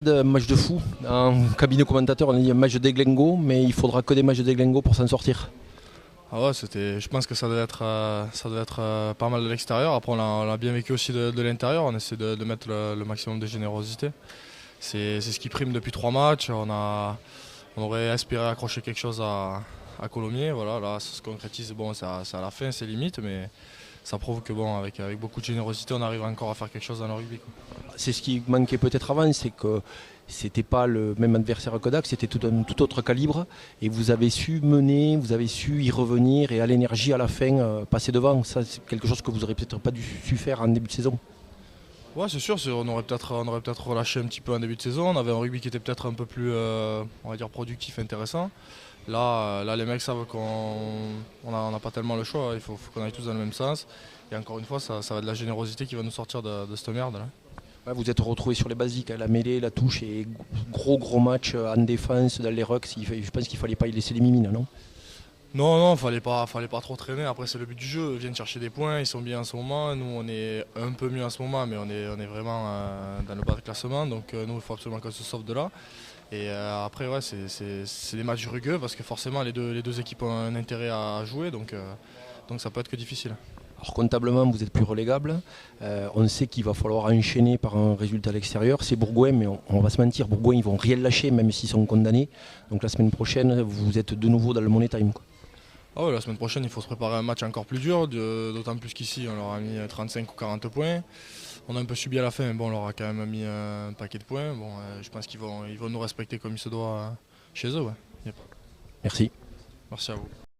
Un match de fou. En cabinet commentateur, on a dit un match de déglingo, mais il faudra que des matchs de déglingo pour s'en sortir. Ah ouais, je pense que ça devait être pas mal de l'extérieur. Après, on l'a bien vécu aussi de l'intérieur. On essaie de mettre le maximum de générosité. C'est ce qui prime depuis 3 matchs. On aurait espéré accrocher quelque chose à Colomiers. Voilà, là, ça se concrétise. Bon, c'est à la fin, c'est limite, mais ça prouve que bon, avec beaucoup de générosité, on arrive encore à faire quelque chose dans le rugby, quoi. C'est ce qui manquait peut-être avant, c'est que c'était pas le même adversaire que Dax, c'était un tout autre calibre. Et vous avez su mener, vous avez su y revenir et à l'énergie à la fin, passer devant. Ça, c'est quelque chose que vous auriez peut-être pas su faire en début de saison. Ouais, c'est sûr, on aurait peut-être relâché un petit peu en début de saison. On avait un rugby qui était peut-être un peu plus, on va dire, productif, intéressant. Là, les mecs savent qu'on n'a pas tellement le choix. Il faut qu'on aille tous dans le même sens. Et encore une fois, ça va être de la générosité qui va nous sortir de cette merde là. Ouais, vous êtes retrouvés sur les basiques, hein, la mêlée, la touche et gros match en défense dans les rucks. Je pense qu'il fallait pas y laisser les mimines, non? Non, non, fallait pas trop traîner. Après, c'est le but du jeu. Ils viennent chercher des points, ils sont bien en ce moment. Nous, on est un peu mieux en ce moment, mais on est vraiment dans le bas de classement. Donc, nous, il faut absolument qu'on se sauve de là. Et après, ouais, c'est des matchs rugueux parce que forcément, les deux équipes ont un intérêt à jouer. Donc ça peut être que difficile. Alors comptablement, vous êtes plus relégable. On sait qu'il va falloir enchaîner par un résultat à l'extérieur. C'est Bourgoin, mais on va se mentir, Bourgoin, ils vont rien lâcher, même s'ils sont condamnés. Donc la semaine prochaine, vous êtes de nouveau dans le money time, quoi. Ah ouais, la semaine prochaine, il faut se préparer à un match encore plus dur, d'autant plus qu'ici, on leur a mis 35 ou 40 points. On a un peu subi à la fin, mais bon, on leur a quand même mis un paquet de points. Bon, je pense qu'ils vont nous respecter comme il se doit chez eux. Ouais. Yep. Merci. Merci à vous.